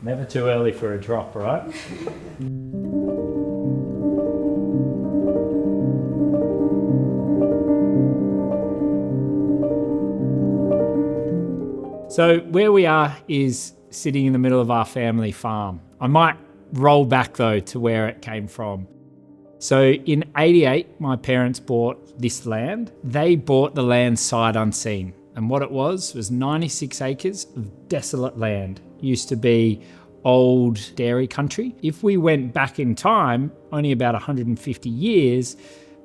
Never too early for a drop, right? So where we are is sitting in the middle of our family farm. I might roll back though to where it came from. So in 88, my parents bought this land. They bought the land sight unseen. And what it was 96 acres of desolate land. Used to be old dairy country. If we went back in time, only about 150 years,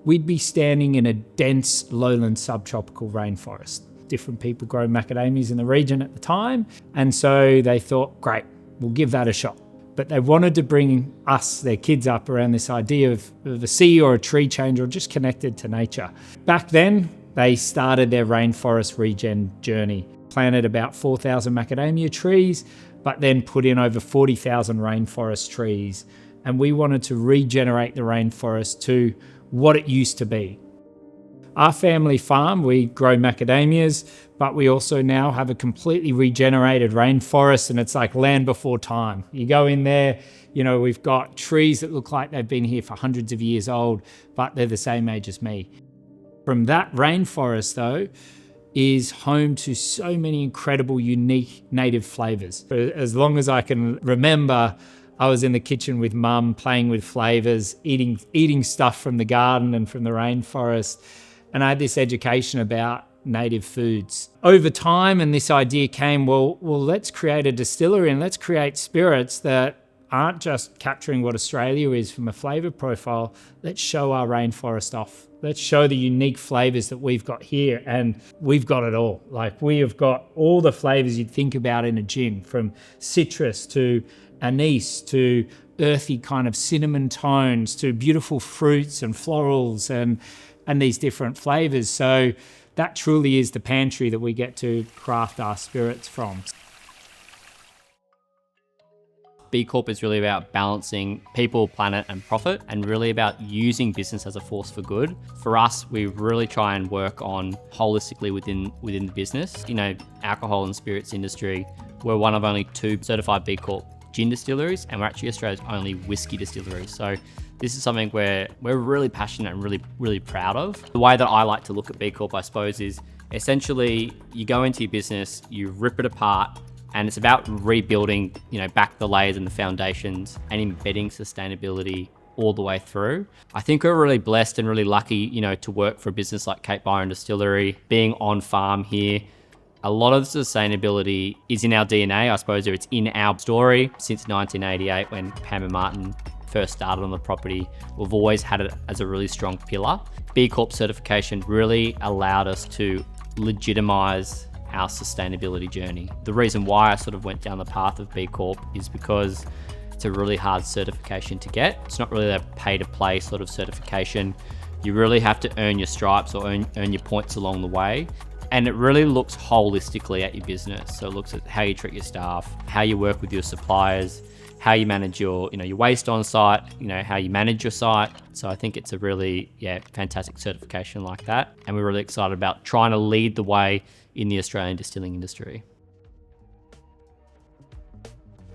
we'd be standing in a dense lowland subtropical rainforest. Different people grow macadamias in the region at the time. And so they thought, great, we'll give that a shot. But they wanted to bring us, their kids, up around this idea of a sea or a tree change or just connected to nature. Back then, they started their rainforest regen journey, planted about 4,000 macadamia trees, but then put in over 40,000 rainforest trees. And we wanted to regenerate the rainforest to what it used to be. Our family farm, we grow macadamias, but we also now have a completely regenerated rainforest, and it's like land before time. You go in there, we've got trees that look like they've been here for hundreds of years old, but they're the same age as me. From that rainforest, though, is home to so many incredible, unique native flavors. As long as I can remember, I was in the kitchen with mum, playing with flavors, eating stuff from the garden and from the rainforest. And I had this education about native foods. Over time, and this idea came, well, let's create a distillery and let's create spirits that aren't just capturing what Australia is from a flavor profile. Let's show our rainforest off. Let's show the unique flavors that we've got here, and we've got it all. Like, we have got all the flavors you'd think about in a gin, from citrus to anise to earthy kind of cinnamon tones to beautiful fruits and florals and these different flavors. So that truly is the pantry that we get to craft our spirits from. B Corp is really about balancing people, planet, and profit, and really about using business as a force for good. For us, we really try and work on holistically within the business. Alcohol and spirits industry, we're one of only 2 certified B Corp gin distilleries, and we're actually Australia's only whiskey distillery. So this is something where we're really passionate and really, really proud of. The way that I like to look at B Corp, I suppose, is essentially you go into your business, you rip it apart, and it's about rebuilding, back the layers and the foundations and embedding sustainability all the way through. I think we're really blessed and really lucky, to work for a business like Cape Byron Distillery, being on farm here. A lot of sustainability is in our DNA, I suppose, or it's in our story. Since 1988, when Pam and Martin first started on the property, we've always had it as a really strong pillar. B Corp certification really allowed us to legitimize our sustainability journey. The reason why I sort of went down the path of B Corp is because it's a really hard certification to get. It's not really a pay-to-play sort of certification. You really have to earn your stripes or earn your points along the way. And it really looks holistically at your business. So it looks at how you treat your staff, how you work with your suppliers, how you manage your waste on site, how you manage your site. So I think it's a really, fantastic certification like that. And we're really excited about trying to lead the way in the Australian distilling industry.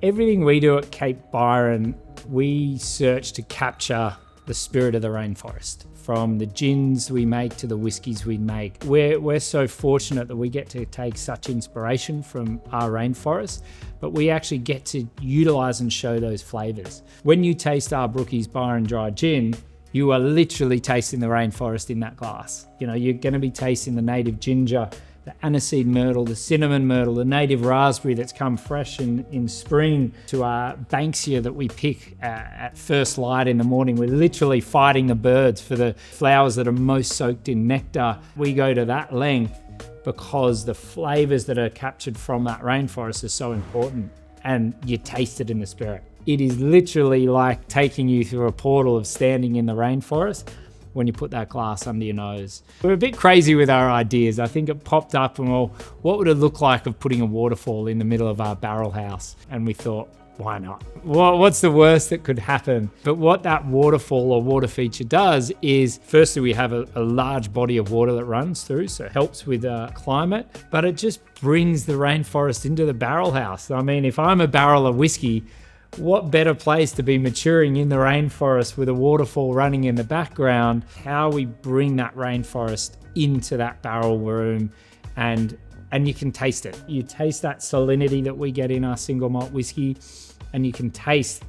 Everything we do at Cape Byron, we search to capture the spirit of the rainforest. From the gins we make to the whiskies we make. We're so fortunate that we get to take such inspiration from our rainforest, but we actually get to utilize and show those flavors. When you taste our Brookie's Byron Dry Gin, you are literally tasting the rainforest in that glass. You're gonna be tasting the native ginger, the aniseed myrtle, the cinnamon myrtle, the native raspberry that's come fresh in spring, to our banksia that we pick at first light in the morning. We're literally fighting the birds for the flowers that are most soaked in nectar. We go to that length because the flavors that are captured from that rainforest are so important, and you taste it in the spirit. It is literally like taking you through a portal of standing in the rainforest when you put that glass under your nose. We're a bit crazy with our ideas. I think it popped up and, what would it look like of putting a waterfall in the middle of our barrel house? And we thought, why not? What's the worst that could happen? But what that waterfall or water feature does is, firstly, we have a large body of water that runs through, so it helps with climate, but it just brings the rainforest into the barrel house. I mean, if I'm a barrel of whiskey, what better place to be maturing in the rainforest with a waterfall running in the background? How we bring that rainforest into that barrel room, and you can taste it. You taste that salinity that we get in our single malt whiskey, and you can taste,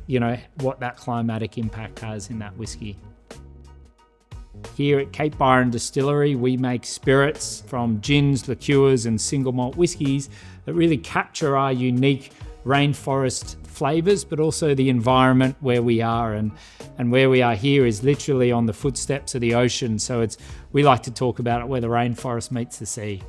what that climatic impact has in that whiskey. Here at Cape Byron Distillery, we make spirits from gins, liqueurs, and single malt whiskies that really capture our unique rainforest flavors, but also the environment where we are, and where we are here is literally on the footsteps of the ocean. So we like to talk about it where the rainforest meets the sea.